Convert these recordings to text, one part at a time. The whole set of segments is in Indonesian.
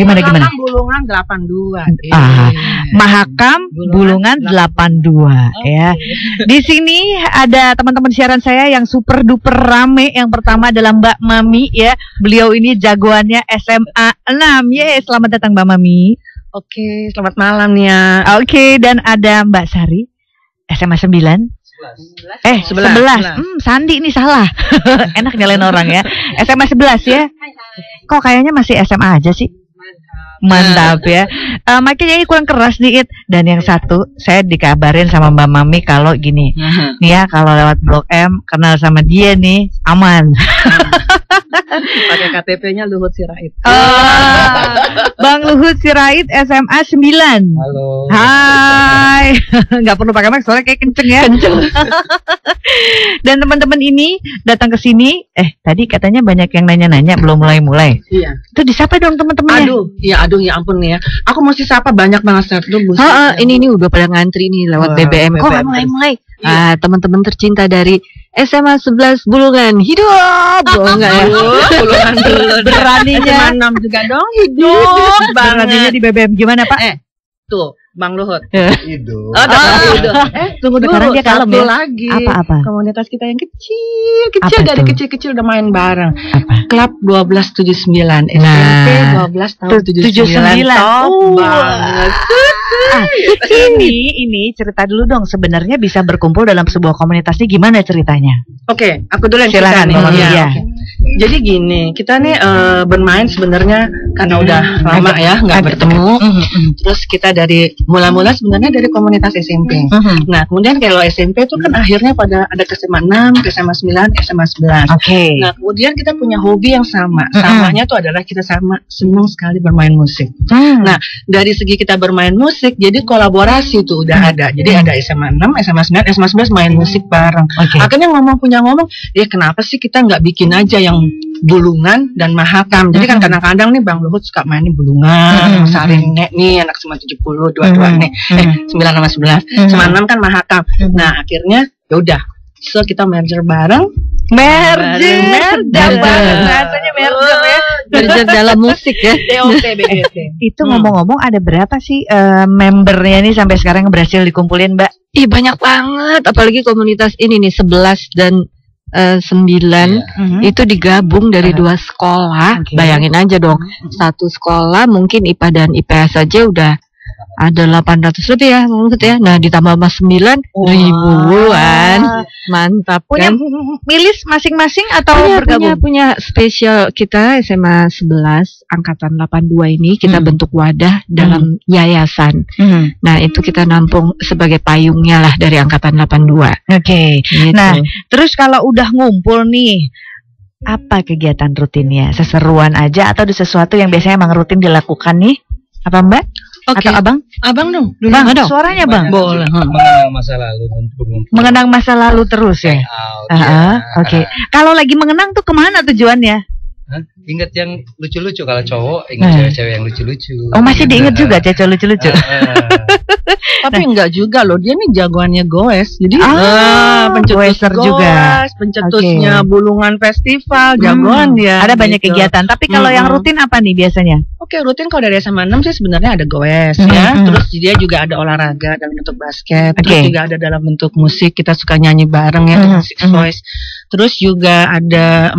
Gimana? Bulungan 82. Mahakam Bulungan 82 ya. Di sini ada teman-teman siaran saya yang super duper rame. Yang pertama adalah Mbak Mami ya. Beliau ini jagoannya SMA 6. Selamat datang Mbak Mami. Oke, selamat malam ya. Oke, dan ada Mbak Sari SMA 9. 11. Sandi ini salah. Enak nyalain orang ya. SMA 11 ya. Kok kayaknya masih SMA aja sih? Mantap ya. Makanya kurang keras dikit. Dan yang satu, saya dikabarin sama Mbak Mami kalau gini. Nih ya, kalau lewat Blok M kenal sama dia nih aman. Pakai KTP-nya Luhut Sirait. Bang Luhut Sirait SMA 9. Halo. Hai. Nggak perlu pakai mic soalnya kayak kenceng ya. Dan teman-teman ini datang ke sini. Tadi katanya banyak yang nanya-nanya belum mulai. Iya. Itu disapa dong teman-temannya. Aduh ya ampun nih ya. Aku mesti sapa banyak banget dulu. Ini udah pada ngantri nih lewat BBM. Kok nggak mulai? Teman-teman tercinta dari SMA 11 Bulungan hidup. Enggak ya? Bulungan dulu. Beraninya SMA 6 juga dong hidup. Beraninya di BBM gimana Pak? Tuh Bang Luhut. Hidup. Tunggu dulu. Sekarang dia kalem ya. Lagi. Apa? Komunitas kita yang kecil dari kecil-kecil udah main bareng. Apa? Klub 1279 SMP 12 tahun 79. Top banget. Ini cerita dulu dong. Sebenarnya bisa berkumpul dalam sebuah komunitas ini gimana ceritanya? Oke, aku dulu yang cerita nih. Ya. Jadi gini, kita nih bermain sebenarnya karena udah lama ya nggak bertemu. Terus kita dari mula-mula sebenarnya dari komunitas SMP. Nah, kemudian kalau SMP itu kan akhirnya pada ada ke SMA 6, ke SMA 9, SMA 11. Oke. Nah, kemudian kita punya hobi yang sama. Samanya tuh adalah kita sama senang sekali bermain musik. Nah, dari segi kita bermain musik, jadi kolaborasi tuh udah ada. Jadi ada SMA 6, SMA 9, SMA 11 main musik bareng. Akhirnya ngomong, kenapa sih kita nggak bikin aja yang Bulungan dan Mahakam. Jadi kan kadang-kadang nih Bang Luhut suka mainin Bulungan, Saring nih anak SMA 70 dua-dua nih. 9 sama 11. Sama 6 kan Mahakam. Nah, akhirnya ya udah. So kita merger bareng. Merger bahasanya merger ya. Merger dalam musik ya. Itu ngomong-ngomong ada berapa sih membernya nih sampai sekarang yang berhasil dikumpulin Mbak? Banyak banget. Apalagi komunitas ini nih 11 dan 9 itu digabung dari 2 sekolah. Bayangin aja dong, satu sekolah mungkin IPA dan IPS saja udah ada 800 lebih ya maksudnya. Nah ditambah sama 9 ribuan. Mantap punya kan? Milis masing-masing atau bergabung? Punya spesial kita SMA 11 angkatan 82 ini kita bentuk wadah dalam yayasan. Nah itu kita nampung sebagai payungnya lah dari angkatan 82. Oke. Gitu. Nah terus kalau udah ngumpul nih, apa kegiatan rutinnya? Seseruan aja atau ada sesuatu yang biasanya emang rutin dilakukan nih? Apa Mbak? Atau Abang? Abang dong. Bang, suaranya Bang. Boleh. Mengenang masa lalu, mengenang masa lalu terus ya. Oke. Kalau lagi mengenang tuh kemana tujuannya? Ingat yang lucu-lucu. Kalau cowok ingat cewek-cewek yang lucu-lucu. Oh masih diingat juga cewek lucu-lucu. Tapi enggak juga loh, dia nih jagoannya goes. Jadi pencetus juga. Pencetusnya Bulungan Festival, jagoan dia. Ada banyak kegiatan. Tapi kalau yang rutin apa nih biasanya? Oke, rutin kalau dari SMA 6 sih sebenarnya ada goes ya. Terus dia juga ada olahraga dalam bentuk basket. Terus juga ada dalam bentuk musik, kita suka nyanyi bareng ya, musik voice. Terus juga ada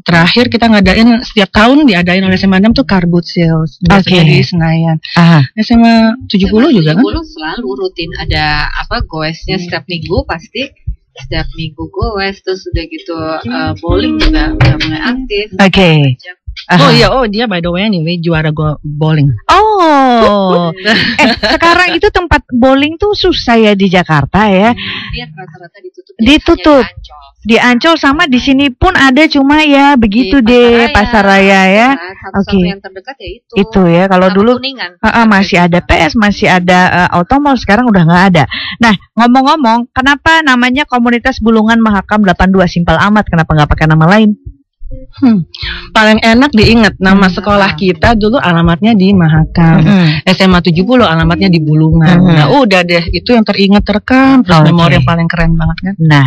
terakhir kita ngadain setiap tahun diadain oleh SMA 6 tuh Karbut Sales di Senayan. SMA 70 juga kan? 70 selalu rutin ada goesnya setiap minggu pasti. Setiap minggu goes, terus udah gitu bowling juga udah mulai aktif. Dia by the way anyway juara bowling. Sekarang itu tempat bowling tuh susah ya di Jakarta ya. Rata-rata ditutup. Di Ancol sama di sini pun ada, cuma ya begitu deh Pasar Raya ya. Yang terdekat ya itu. Itu ya kalau dulu masih ada PS, masih ada Automall, sekarang udah nggak ada. Nah ngomong-ngomong, kenapa namanya komunitas Bulungan Mahakam 82? Simpel amat, kenapa nggak pakai nama lain? Paling enak diingat nama sekolah kita dulu alamatnya di Mahakam. SMA 70 alamatnya di Bulungan. Nah, udah deh, itu yang teringat terekam, terus memori yang paling keren banget kan. Nah,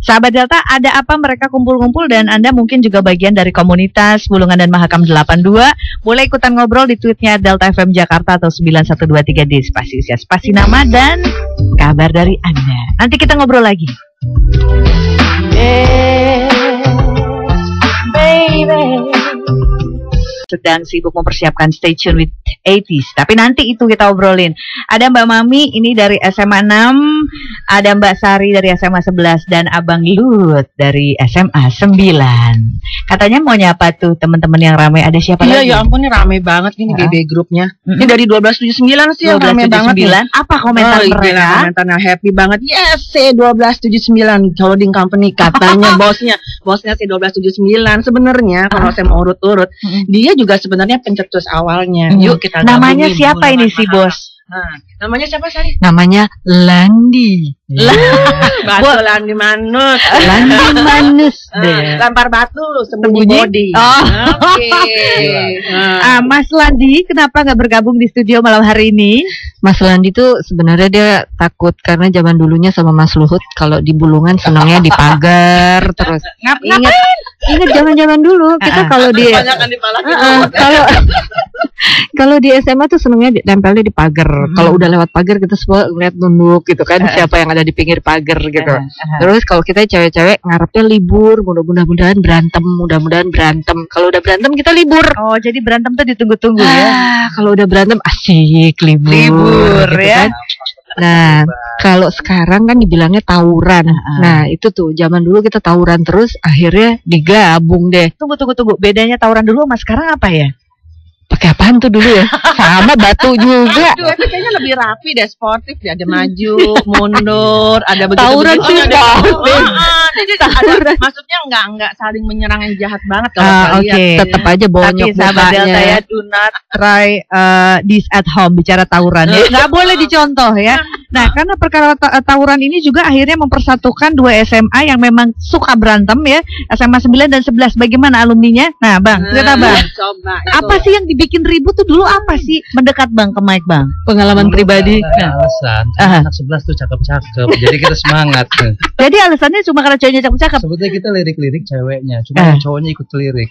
sahabat Delta, ada apa mereka kumpul-kumpul dan Anda mungkin juga bagian dari komunitas Bulungan dan Mahakam 82. Boleh ikutan ngobrol di tweetnya Delta FM Jakarta atau 9123 di spasi usia, spasi nama dan kabar dari Anda. Nanti kita ngobrol lagi. Sedang sibuk mempersiapkan Stay Tuned with 80s. Tapi nanti itu kita obrolin. Ada Mbak Mami ini dari SMA 6, ada Mbak Sari dari SMA 11 dan Abang Lut dari SMA 9. Katanya mau nyapa tuh teman-teman yang ramai. Ada siapa lagi? Iya, ya ampun, ini ramai banget ini BB grupnya. Ini dari 1279 sih yang ramai banget nih. Apa komentar mereka? Komentarnya happy banget. Yes, C1279 holding company katanya bosnya C1279. Sebenarnya kalau saya mau urut-urut, dia juga sebenarnya pencetus awalnya. Yuk kita namanya siapa ini si bos? Nah, namanya siapa Sari? Namanya Landi. Batu Landi Manus. Landi Manus. Lempar batu sembunyi body. Oke. Mas Landi, kenapa nggak bergabung di studio malam hari ini? Mas Landi tuh sebenarnya dia takut karena zaman dulunya sama Mas Luhut kalau di Bulungan senangnya di pagar terus. Ingat zaman-zaman dulu kita kalau di kalau di SMA tuh senangnya nempelnya di pagar. Kalau udah lewat pagar kita semua ngeliat nunduk gitu kan, siapa yang ada di pinggir pagar gitu. Terus kalau kita cewek-cewek ngarepnya libur, mudah-mudahan berantem. Kalau udah berantem kita libur. Oh, jadi berantem tuh ditunggu-tunggu ya. Kalau udah berantem asik libur gitu ya. Kan. Nah, kalau sekarang kan dibilangnya tawuran. Nah, itu tuh zaman dulu kita tawuran terus akhirnya digabung deh. Tunggu. Bedanya tawuran dulu sama sekarang apa ya? Pakai apaan tuh dulu ya? Sama batu juga. Aduh, itu kayaknya lebih rapi deh, sportif deh. Ada maju, mundur, ada begitu. Tawuran sih ada, maksudnya enggak saling menyerang yang jahat banget kalau kalian. Tetap aja bonyok mukanya. Tapi sahabat Delta ya, do not try this at home, bicara tawuran ya. Nggak boleh dicontoh ya. Nah, karena perkara tawuran ini juga akhirnya mempersatukan dua SMA yang memang suka berantem ya. SMA 9 dan 11. Bagaimana alumninya? Nah, Bang, cerita Bang. Coba. Apa sih yang bikin ribut tuh dulu apa sih? Mendekat Bang ke mic Bang. Pengalaman pribadi. Alasan anak 11 tuh cakep-cakep. Jadi kita semangat. Jadi alasannya cuma karena cowoknya cakep-cakep. Sebetulnya kita lirik-lirik ceweknya, cuma cowoknya ikut lirik.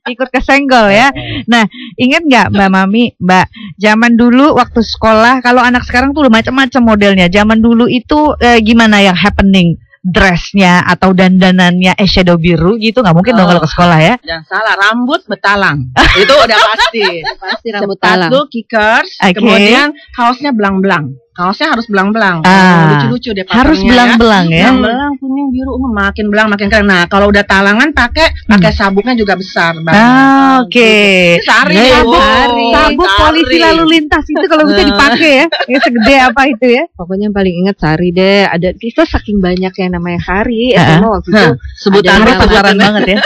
Ikut kesenggol ya. Nah, ingat nggak Mbak Mami, Mbak, zaman dulu waktu sekolah, kalau anak sekarang tuh udah macam-macam modelnya. Zaman dulu itu gimana yang happening? Dressnya atau dandanannya eyeshadow biru gitu, nggak mungkin dong kalau ke sekolah ya. Jangan salah, rambut betalang. Itu udah pasti rambut talang. Sepatu kickers, kemudian kaosnya belang-belang. Kaosnya harus belang-belang. Lucu-lucu deh patternnya. Harus belang-belang ya. Belang, kuning, biru, makin belang makin keren. Nah, kalau udah talangan pakai sabuknya juga besar banget. Oke. Sari, sabuk polisi lalu lintas itu kalau bisa dipakai ya. Yang segede apa itu ya? Pokoknya yang paling ingat Sari deh. Ada kita saking banyak yang namanya Sari. Waktu itu sebutannya popularan banget ya.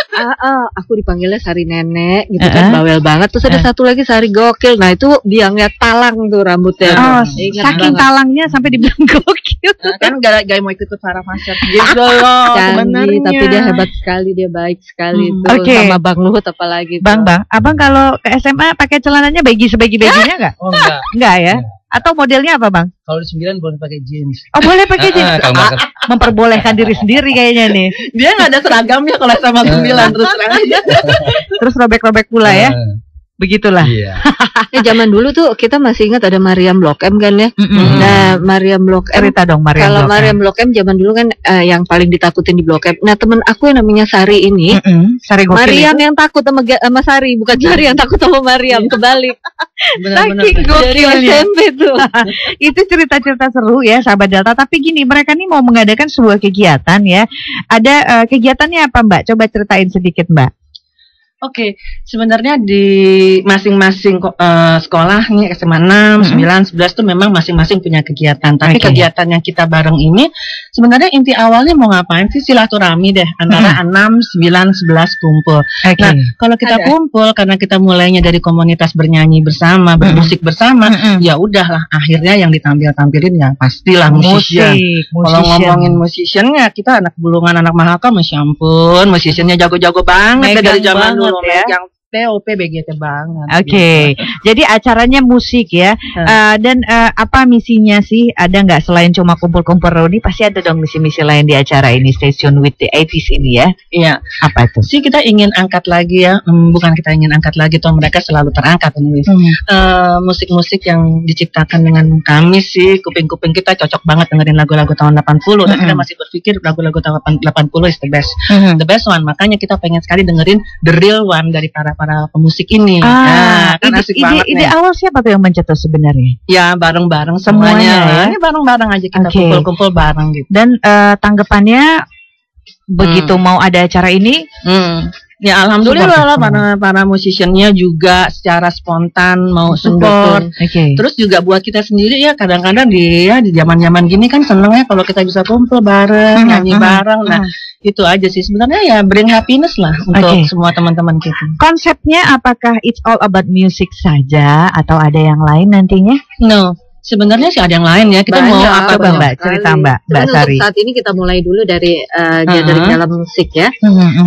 Aku dipanggilnya Sari Nenek gitu kan, bawel banget. Terus ada satu lagi Sari Gokil. Nah, itu biangnya talang tuh rambutnya. Saking talangnya sampai dibilang gokil. Kan gak mau ikut Farah Fashion gitu loh sebenarnya. Tapi dia hebat sekali, dia baik sekali itu. Sama Bang Luhut apalagi. Bang, abang kalau ke SMA pakai celananya sebagi-baginya nggak? Oh enggak. Enggak ya? Atau modelnya apa Bang? Kalau di 9 boleh pakai jeans. Oh boleh pakai jeans. Memperbolehkan diri sendiri kayaknya nih. Dia nggak ada seragamnya kalau sama 9 terus terang aja. Terus robek-robek pula ya. Begitulah. Iya. Zaman dulu tuh kita masih ingat ada Mariam Blok M kan ya. Nah, Mariam Blok M. Cerita dong Mariam. Kalau Mariam Blok M zaman dulu kan yang paling ditakutin di Blok M. Nah, temen aku yang namanya Sari ini, Sari Mariam itu yang takut sama Sari, bukan Sari yang takut sama Mariam, kebalik. Saking gokilnya. SMP tuh. Itu cerita-cerita seru ya sahabat Delta. Tapi gini, mereka nih mau mengadakan sebuah kegiatan ya. Ada kegiatannya apa Mbak? Coba ceritain sedikit Mbak. Oke, sebenarnya di masing-masing sekolah nih SMA 6, 9, 11 tuh memang masing-masing punya kegiatan. Tapi kegiatan yang kita bareng ini sebenarnya inti awalnya mau ngapain sih, silaturahmi deh antara 6, 9, 11 kumpul. Nah, kalau kita kumpul karena kita mulainya dari komunitas bernyanyi bersama, bermusik bersama, ya udahlah akhirnya yang ditampilin ya pastilah musician. Kalau ngomongin musiciannya, kita anak Bulungan, anak Mahakam, masya ampun, musiciannya jago-jago banget dari zaman dulu. Yang TOP BGT banget. Gitu. Jadi acaranya musik ya. Dan apa misinya sih? Ada nggak selain cuma kumpul-kumpul reuni? Pasti ada dong misi-misi lain di acara ini, Station with the 80s ini ya. Iya. Apa itu? Sih kita ingin angkat lagi ya. Bukan kita ingin angkat lagi, toh mereka selalu terangkat ini. Musik-musik yang diciptakan dengan kami sih, kuping-kuping kita cocok banget dengerin lagu-lagu tahun 80. Dan kita masih berpikir lagu-lagu tahun 80 is the best. The best one. Makanya kita pengen sekali dengerin the real one dari para pemusik ini. Kan ide awal siapa tuh yang mencetus sebenarnya? Ya bareng-bareng semuanya. Ya bareng-bareng aja kita kumpul-kumpul bareng gitu. Dan tanggapannya begitu mau ada acara ini? Ya alhamdulillah lah para musiciannya juga secara spontan mau support. Terus juga buat kita sendiri ya kadang-kadang di zaman-zaman gini kan seneng ya kalau kita bisa kumpul bareng, nyanyi bareng. Nah itu aja sih sebenarnya ya bring happiness lah untuk semua teman-teman kita. Konsepnya apakah it's all about music saja atau ada yang lain nantinya? No. Sebenarnya sih ada yang lain ya. Kita mau apa Mbak? Cerita Mbak Sari. Untuk saat ini kita mulai dulu dari gathering dalam musik ya.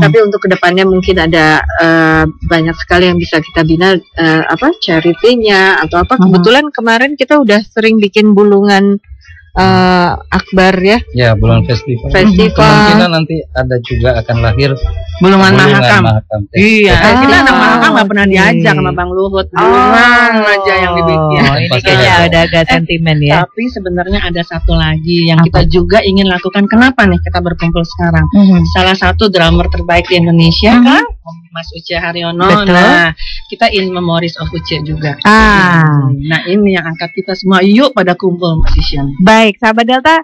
Tapi untuk kedepannya mungkin ada banyak sekali yang bisa kita bina, charity-nya atau apa. Kebetulan kemarin kita udah sering bikin Bulungan akbar ya. Ya, Bulungan festival. Kemungkinan nanti ada juga akan lahir Bulungan Mahakam. Iya, kita anak Mahakam nggak pernah diajak sama Bang Luhut. Bulungan aja yang dibikin. Ini kayaknya ada agak sentimen ya. Tapi sebenarnya ada satu lagi yang kita juga ingin lakukan. Kenapa nih kita berkumpul sekarang? Salah satu drummer terbaik di Indonesia kan, Mas Uce Haryono. Betul. Nah, kita in memories of Uce juga. Nah, ini yang angkat kita semua. Yuk pada kumpul musician. Baik, sahabat Delta,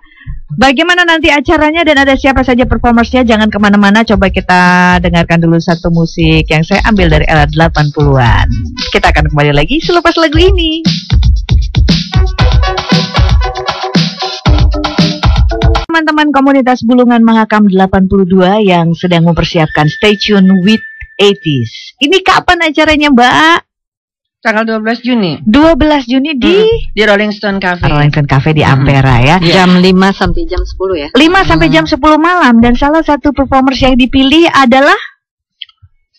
bagaimana nanti acaranya dan ada siapa saja performersnya? Jangan kemana-mana, coba kita dengarkan dulu satu musik yang saya ambil dari era 80-an. Kita akan kembali lagi selepas lagu ini. Teman-teman komunitas Bulungan Mahakam 82 yang sedang mempersiapkan Stay Tune with 80s. Ini kapan acaranya, Mbak? Tanggal 12 Juni. 12 Juni di Rolling Stone Cafe. Rolling Stone Cafe di Ampera ya. Jam 5 sampai jam 10 ya. 5 sampai jam 10 malam, dan salah satu performers yang dipilih adalah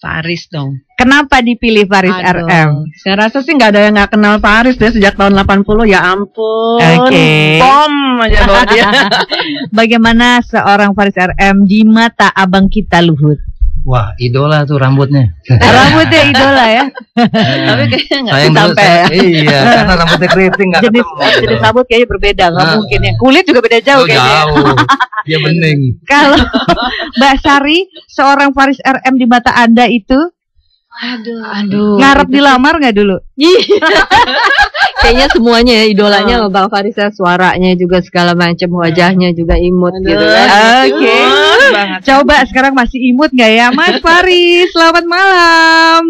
Faris dong. Kenapa dipilih Faris RM? Saya rasa sih nggak ada yang nggak kenal Faris deh sejak tahun 80, ya ampun. Bom aja bawa dia. Bagaimana seorang Faris RM di mata abang kita Luhut? Wah, idola tuh rambutnya. Rambutnya idola ya. Tapi kayaknya nggak sampai ya. Iya, karena rambutnya keriting nggak jenis rambut kayaknya berbeda, nggak mungkin ya. Kulit juga beda jauh kayaknya. Jauh. Dia bening. Kalau Mbak Sari, seorang Faris RM di mata Anda itu, aduh, ngarep dilamar nggak dulu? Kayaknya semuanya ya, idolanya sama Bang Faris ya, suaranya juga segala macam, wajahnya juga imut gitu kan. Coba sekarang masih imut nggak ya Mas Faris? Selamat malam.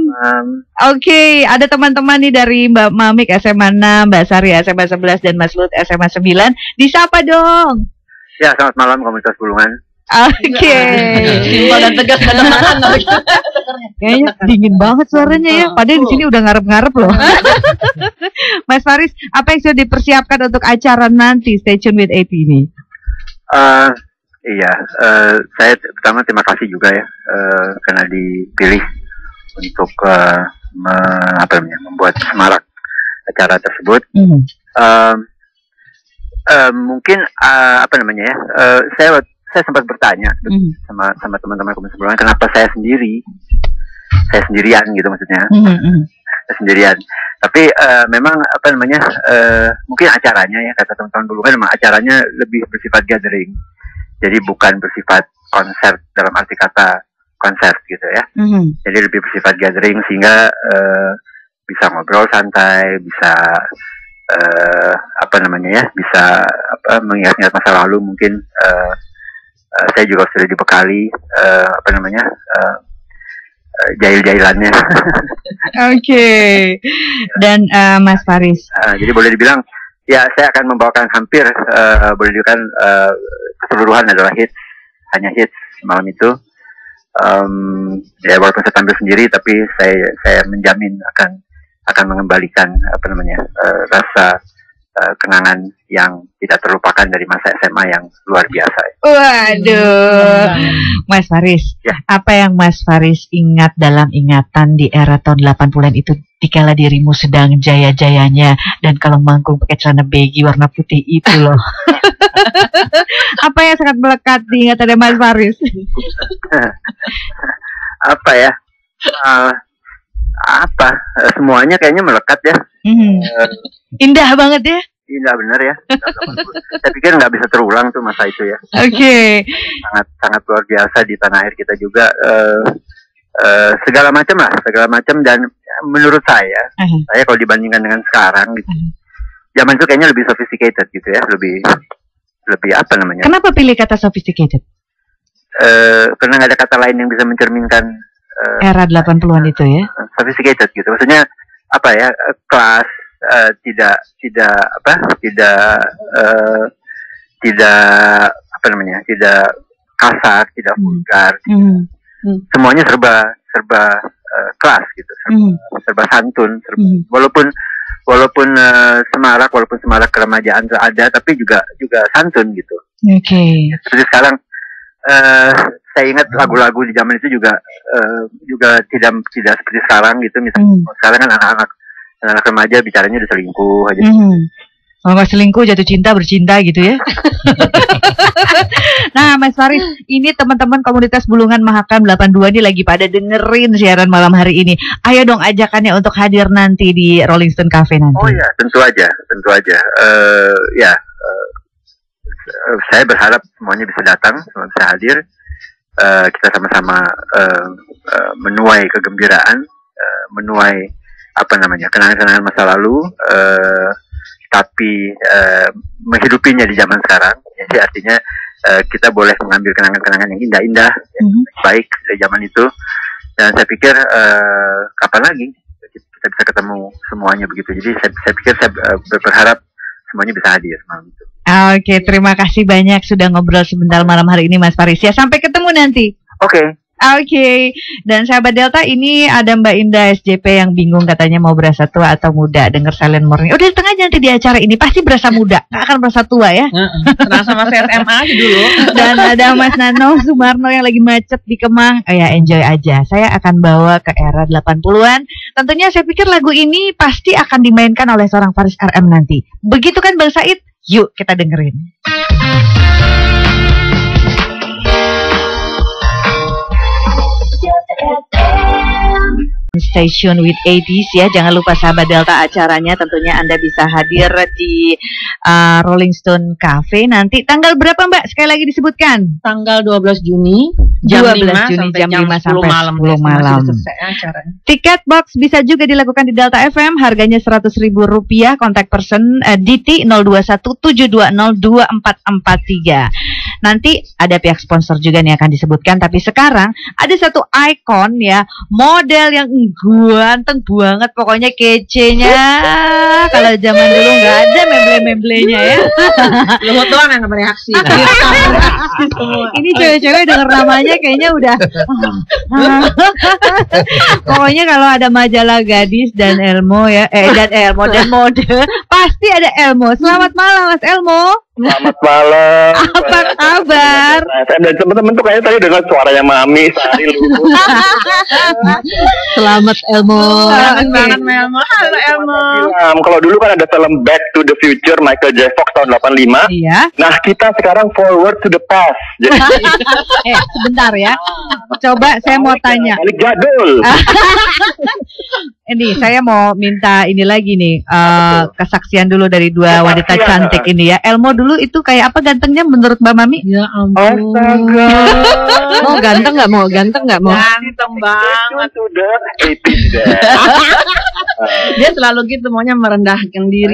Ada teman-teman nih dari Mbak Mamik SMA 6, Mbak Sari SMA 11 dan Mas Lut SMA 9. Disapa dong. Ya, selamat malam komunitas Bulungan. Simpel dan tegas kadang-kadang. Kayaknya dingin banget suaranya ya. Padahal di sini udah ngarep-ngarep loh. Mas Faris, apa yang sudah dipersiapkan untuk acara nanti Stay Tune with 80 ini? Saya pertama terima kasih juga ya karena dipilih untuk membuat semarak acara tersebut. Mungkin saya sempat bertanya sama teman-teman komisi sebelumnya, kenapa saya sendirian gitu maksudnya. Saya sendirian. Tapi memang mungkin acaranya ya, kata teman-teman dulu kan memang acaranya lebih bersifat gathering. Jadi bukan bersifat konser dalam arti kata konser gitu ya. Jadi lebih bersifat gathering sehingga bisa ngobrol santai, bisa bisa mengingat-ingat masa lalu mungkin. Saya juga sudah dibekali jahil-jahilannya. Oke. Dan Mas Faris. Jadi boleh dibilang ya saya akan membawakan hampir boleh dibilang keseluruhan adalah hits, hanya hits malam itu. Ya walaupun saya tampil sendiri, tapi saya menjamin akan mengembalikan rasa kenangan yang tidak terlupakan dari masa SMA yang luar biasa. Waduh, Mas Faris, ya. Apa yang Mas Faris ingat dalam ingatan di era tahun 80-an itu, dikala dirimu sedang jaya-jayanya dan kalau manggung pakai celana baggy warna putih itu loh. Apa yang sangat melekat di ingatan Mas Faris? Apa ya? Semuanya kayaknya melekat ya. Indah banget ya. Indah benar ya. Saya pikir nggak bisa terulang tuh masa itu ya. Oke. Sangat luar biasa di tanah air kita juga. Segala macam dan menurut saya kalau dibandingkan dengan sekarang gitu, zaman itu kayaknya lebih sophisticated gitu ya, lebih apa namanya? Kenapa pilih kata sophisticated? Karena nggak ada kata lain yang bisa mencerminkan era 80-an itu ya. Sophisticated gitu, maksudnya apa ya? Kelas, tidak kasar, tidak vulgar. Semuanya serba kelas gitu, serba santun, walaupun semarak keremajaan ada, tapi juga santun gitu. Oke. Seperti sekarang, saya ingat lagu-lagu di zaman itu juga tidak seperti sekarang gitu. Misalnya sekarang kan anak remaja bicaranya udah selingkuh aja. Kalau nggak selingkuh jatuh cinta bercinta gitu ya. Nah Mas Faris, ini teman-teman komunitas Bulungan Mahakam 82 ini lagi pada dengerin siaran malam hari ini. Ayo dong ajakannya untuk hadir nanti di Rolling Stone Cafe nanti. Oh ya, tentu aja. Saya berharap semuanya bisa datang, semua bisa hadir. Kita sama-sama menuai kegembiraan, menuai kenangan-kenangan masa lalu, tapi menghidupinya di zaman sekarang. Jadi artinya kita boleh mengambil kenangan-kenangan yang indah-indah, yang baik dari zaman itu. Dan saya pikir kapan lagi kita bisa ketemu semuanya begitu. Jadi saya pikir saya berharap semuanya bisa hadir malam itu. Oke, terima kasih banyak sudah ngobrol sebentar malam hari ini Mas Faris. Ya, sampai ketemu nanti. Oke. Dan sahabat Delta, ini ada Mbak Indah SJP yang bingung katanya mau berasa tua atau muda denger Silent Morning. Udah tengah nanti di acara ini pasti berasa muda, nggak akan berasa tua ya. Terasa masih SMA aja dulu. Dan ada Mas Nano Sumarno yang lagi macet di Kemang. Ya enjoy aja. Saya akan bawa ke era 80-an. Tentunya saya pikir lagu ini pasti akan dimainkan oleh seorang Faris RM nanti. Begitu kan Bang Said? Yuk kita dengerin. Station with 80s ya. Jangan lupa sahabat Delta, acaranya tentunya Anda bisa hadir di Rolling Stone Cafe nanti tanggal berapa Mbak? Sekali lagi disebutkan. Tanggal 12 Juni jam 5 sampai 10 malam. Tiket box bisa juga dilakukan di Delta FM, harganya Rp100.000, kontak person DT 0217202443. Nanti ada pihak sponsor juga nih akan disebutkan, tapi sekarang ada satu ikon ya, model yang ganteng banget, pokoknya kecenya. Kalau zaman dulu nggak ada memble-memblenya ya. Lu doang yang bereaksi. Ini cewek-cewek denger namanya kayaknya udah. Pokoknya kalau ada majalah gadis dan Elmo ya, dan mode pasti ada Elmo. Selamat malam Mas Elmo. Selamat malam. Apa kabar? Dan teman-teman tuh kayaknya tadi dengar suaranya Mami Sari Luhut. Selamat Elmo. Selamat banget Elmo. Halo Elmo. Kalau dulu kan ada film Back to the Future Michael J. Fox tahun 85. Iya. Nah kita sekarang forward to the past. Jadi sebentar ya. Coba saya mau tanya. Balik jadul. Ini saya mau minta ini lagi nih, kesaksian dulu dari dua wanita cantik ini ya. Elmo dulu itu kayak apa gantengnya menurut Mbak Mami? Ya ampun. Astaga. Mau ganteng nggak mau? Ganteng nggak mau? Ganteng banget. Sudah 80s deh. Dia selalu gitu, maunya merendahkan diri.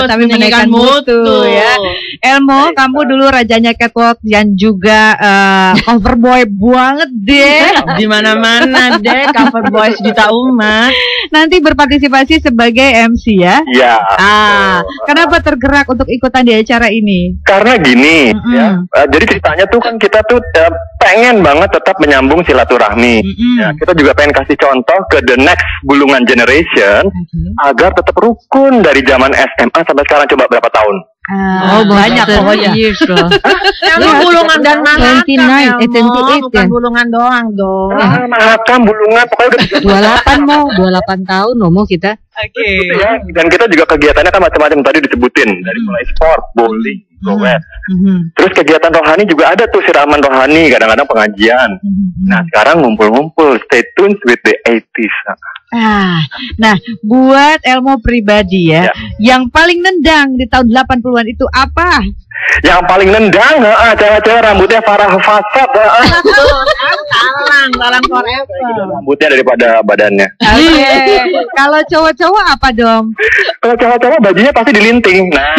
Tapi menaikkan mutu ya. Elmo, kamu dulu rajanya catwalk dan juga cover boy banget deh. Di mana-mana deh cover boy sejuta umat. Nanti berpartisipasi sebagai MC ya. Iya. Kenapa tergerak untuk ikutan di acara ini? Karena gini, ya. Jadi ceritanya tuh kan kita tuh pengen banget tetap menyambung silaturahmi. Ya, kita juga pengen kasih contoh ke the next Bulungan generation agar tetap rukun dari zaman SMA sampai sekarang. Coba berapa tahun? Banyak pokoknya. Emang Bulungan dan Mahakam, 29, bukan Bulungan doang dong. Mahakam, Bulungan, pokoknya udah 28 tahun mau kita. Oke. gitu ya. Dan kita juga kegiatannya kan macam-macam tadi disebutin, dari mulai sport, bowling, goes. Terus kegiatan rohani juga ada tuh, siraman rohani, kadang-kadang pengajian. Nah, sekarang ngumpul-ngumpul, stay tuned with the 80s. Nah, buat Elmo pribadi ya, yang paling nendang di tahun 80-an itu apa? Yang paling nendang, cewek-cewek rambutnya Farah Fasad. Talang forever. Rambutnya daripada badannya. Kalau cowok-cowok apa dong? Kalau cowok-cowok bajunya pasti dilinting. Nah,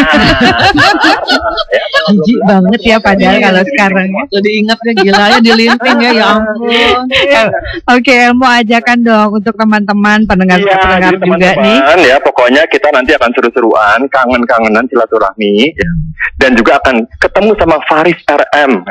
jijik banget ya padahal kalau sekarang. Jadi ingatnya gila ya dilinting ya ampun. Oke, Elmo ajakan dong untuk teman-teman pendengar-pendengar juga teman-teman, nih. ya pokoknya kita nanti akan seru-seruan, kangen-kangenan silaturahmi, ya. Dan juga akan ketemu sama Faris RM.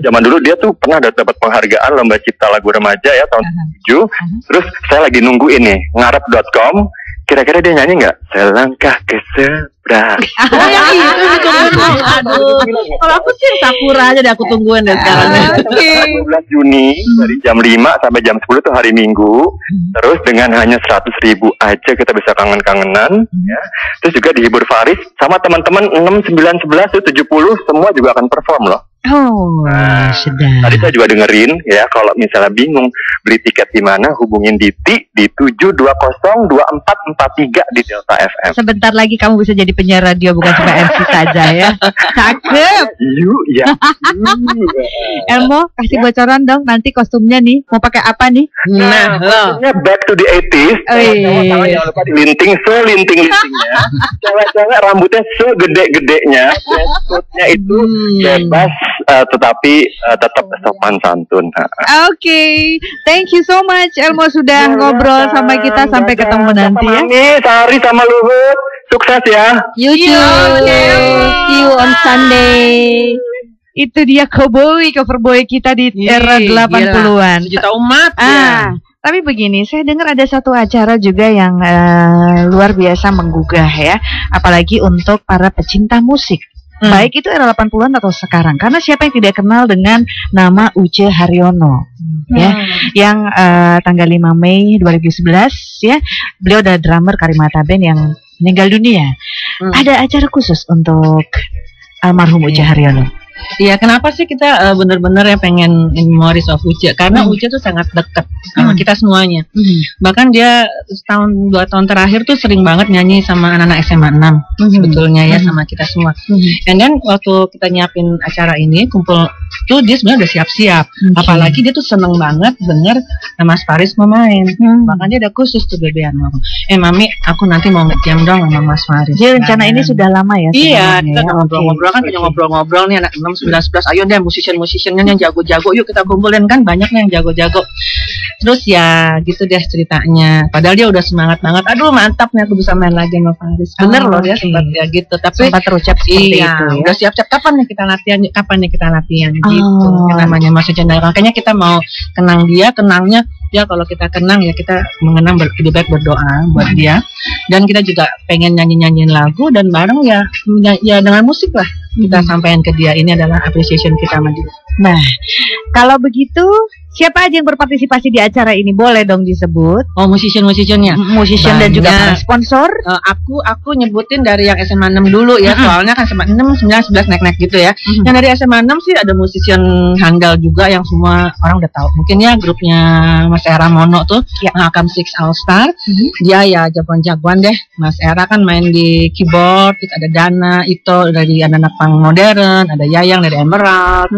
Zaman dulu dia tuh pernah dapat penghargaan lomba cipta lagu remaja ya tahun 2007. Terus saya lagi nungguin nih ngarep.com. Kira-kira dia nyanyi nggak? Selangkah ke seberang. Oh yang itu ditungguin. Aduh. Kalau aku sih Sakura aja deh aku tungguin deh sekarang. 12 Juni dari jam 5 sampai jam 10 tuh hari Minggu. Terus dengan hanya 100.000 aja kita bisa kangen-kangenan ya. Terus juga dihibur Faris sama teman-teman 6, 9, 11 tuh 70 semua juga akan perform loh. Sedap. Tadi saya juga dengerin ya, kalau misalnya bingung beli tiket di mana, hubungin Diti di 7202443 di Delta FM. Sebentar lagi kamu bisa jadi penyiar radio, bukan cuma MC saja ya. Cakep. Ya. Elmo, kasih bocoran dong nanti kostumnya nih. Mau pakai apa nih? Nah, back to the 80s. Cewek-cewek jangan lupa dilinting, selinting-lintingnya. Cewek-cewek rambutnya segede-gedenya. Dresscode-nya itu bebas, tetapi tetap sopan santun. Oke, thank you so much Elmo sudah ngobrol sama kita. Sampai ketemu nanti ya. Sari sama Luhut, sukses ya. You too. See you on Sunday. Itu dia cover boy kita di era 80-an. Sejuta umat. Tapi begini, saya dengar ada satu acara juga yang luar biasa menggugah ya, apalagi untuk para pecinta musik. Baik itu era 80-an atau sekarang. Karena siapa yang tidak kenal dengan nama Uce Haryono ya, yang tanggal 5 Mei 2011 ya, beliau adalah drummer Karimata Band yang meninggal dunia. Ada acara khusus untuk almarhum Uce Haryono. Iya, kenapa sih kita benar-benar ya pengen memories of Uce? Karena Uce tuh sangat dekat sama kita semuanya. Bahkan dia setahun 2 tahun terakhir tuh sering banget nyanyi sama anak-anak SMA 6 sebetulnya ya, sama kita semua. And then waktu kita nyiapin acara ini kumpul tuh dia sebenarnya udah siap-siap. Apalagi dia tuh seneng banget denger Mas Faris mau main. Makanya dia ada khusus tuh gedean ngomong, Mami, aku nanti mau nge-jam dong sama Mas Faris. Jadi rencana ini sudah lama ya? Iya, kita ngobrol-ngobrol kan, punya ngobrol-ngobrol nih anak 6, 9, 11, ayo deh musician-musiciannya yang jago-jago, yuk kita kumpulin, kan banyaknya yang jago-jago. Terus ya gitu deh ceritanya. Padahal dia udah semangat banget. Aduh mantap nih aku bisa main lagi sama Faris. Bener loh dia sempat ya gitu. Tapi sempat terucap seperti itu ya. Udah siap-siap kapan nih kita latihan? Kapan nih kita latihan? Gitu. Yang namanya Mas Uce. Makanya kita mau kenang dia, kenangnya ya kalau kita kenang ya kita mengenang, lebih baik berdoa buat dia. Dan kita juga pengen nyanyi-nyanyiin lagu dan bareng ya dengan musik lah kita sampaikan ke dia. Ini adalah appreciation kita sama dia. Nah, kalau begitu siapa aja yang berpartisipasi di acara ini? Boleh dong disebut. Oh, musician-musiciannya. Musician dan juga para sponsor. Aku nyebutin dari yang SMA 6 dulu ya. Soalnya kan SMA 6, 9, 11 naik-naik gitu ya. Yang dari SMA 6 sih ada musician handal juga yang semua orang udah tahu. Mungkin ya grupnya Mas Era Mono tuh, Mahakam Six All Star. Dia ya jagoan-jagoan deh. Mas Era kan main di keyboard, terus ada Dana, Ito dari anak-anak punk modern, ada Yayang dari Emerald.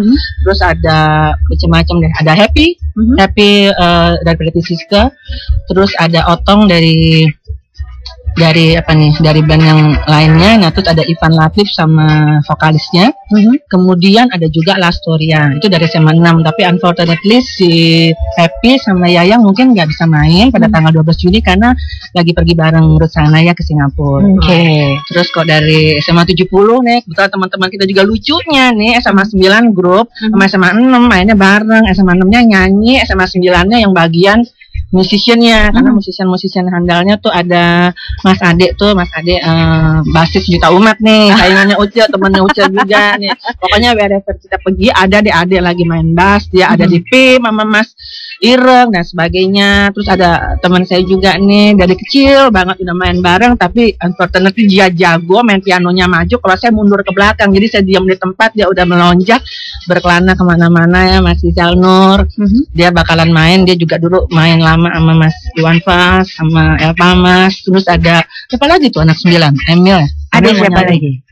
Terus ada macam-macam deh. Ada Happy dari Pretty Siska. Terus ada Otong dari dari band yang lainnya. Nah terus ada Ivan Latif sama vokalisnya. Kemudian ada juga Lastoria, itu dari SMA 6. Tapi unfortunately si Happy sama Yayang mungkin nggak bisa main pada tanggal 12 Juni karena lagi pergi bareng Rusana ya ke Singapura. Terus kok dari SMA 70 nih, kebetulan teman-teman kita juga lucunya nih, SMA 9 grup sama SMA 6 mainnya bareng. SMA 6-nya nyanyi, SMA 9-nya yang bagian musiciannya, karena musician handalnya tuh ada Mas Ade basis Juta Umat nih, saingannya Uca, temannya Uca juga nih. Pokoknya wherever kita pergi ada Ade lagi main bass, dia ada di P sama Mas Ireng dan sebagainya. Terus ada teman saya juga nih dari kecil banget udah main bareng, tapi unfortunately dia jago main pianonya maju, kalau saya mundur ke belakang, jadi saya diam di tempat, dia udah melonjak berkelana kemana-mana ya. Mas Rizal Nur, dia bakalan main, dia juga dulu main lama sama Mas Iwan Fas, sama Elpa Mas. Terus ada siapa lagi tuh anak 9? Emil ya? Ada siapa lagi?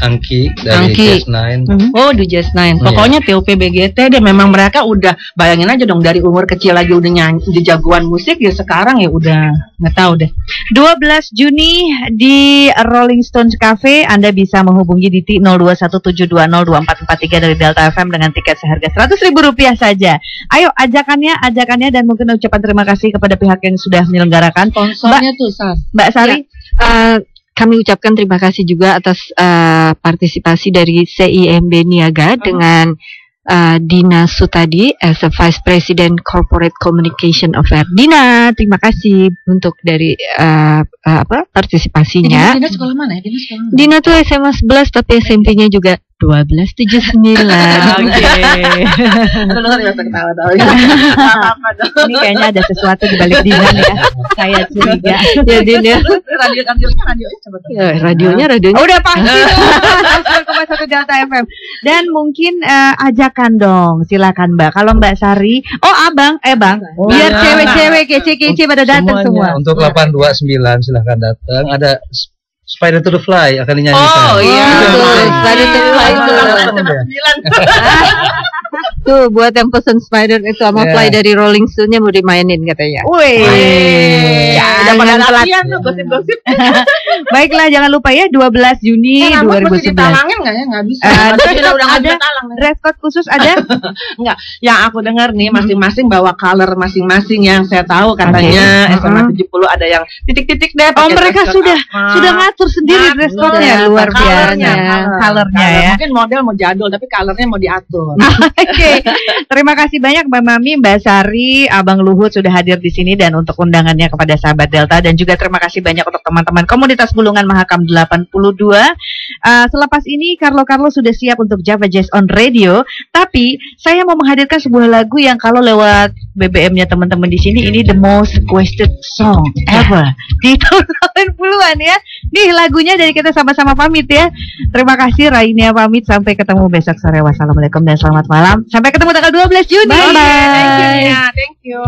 Angki dari Jazz 9. Oh, di Jazz 9. Pokoknya TOP BGT deh, memang mereka udah, bayangin aja dong, dari umur kecil lagi udah nyanyi, udah jagoan musik ya. Sekarang ya udah nggak tahu deh. 12 Juni di Rolling Stones Cafe, Anda bisa menghubungi di 0217202443 dari Delta FM dengan tiket seharga Rp100.000 saja. Ayo ajakannya dan mungkin ucapan terima kasih kepada pihak yang sudah menyelenggarakan. Sponsornya tuh Mbak Sari. Kami ucapkan terima kasih juga atas partisipasi dari CIMB Niaga dengan Dina Sutadi as a Vice President Corporate Communication Officer. Dina, terima kasih untuk dari partisipasinya. Dina sekolah mana ya? Dina tuh SMA 11 tapi SMP-nya juga 1279. Ini kayaknya ada sesuatu di balik Dina nih ya. Saya curiga. Ya Dina. Radionya. Udah pasti. 1,1 Delta FM. Dan mungkin ajakan dong, silakan Mbak. Kalau Mbak Sari, Bang, biar cewek-cewek kece-kece pada datang semua. Untuk 829 silahkan datang. Ada Spider to the Fly akan dinyanyikan. Oh iya, Spider to the Fly tuh buat yang pesen Spider itu sama Fly dari Rolling Stone-nya mau dimainin katanya. Wih, jangan latihan tuh gosip-gosip. Baiklah, jangan lupa ya 12 Juni 2011. Ditalangin nggak ya? Nggak bisa. Udah ada dress code khusus ada? Enggak. Yang aku dengar nih masing-masing bawa color masing-masing, yang saya tahu katanya SMA 70 ada yang titik-titik deh. Mereka sudah ngatur sendiri dress code-nya, luar biasa. Colornya ya. Mungkin model mau jadul tapi colornya mau diatur. Oke. Terima kasih banyak Mbak Mami, Mbak Sari, Abang Luhut sudah hadir di sini dan untuk undangannya kepada sahabat Delta, dan juga terima kasih banyak untuk teman-teman komunitas Bulungan Mahakam 82. Selepas ini Carlo sudah siap untuk Java Jazz on Radio, tapi saya mau menghadirkan sebuah lagu yang kalau lewat BBM-nya teman-teman di sini ini the most requested song ever di tahun 80-an ya. Nih lagunya dari kita sama-sama pamit ya. Terima kasih, Rainia pamit, sampai ketemu besok sore. Wassalamualaikum dan selamat malam. Sampai ketemu tanggal 12 Juni. Bye. Thank you.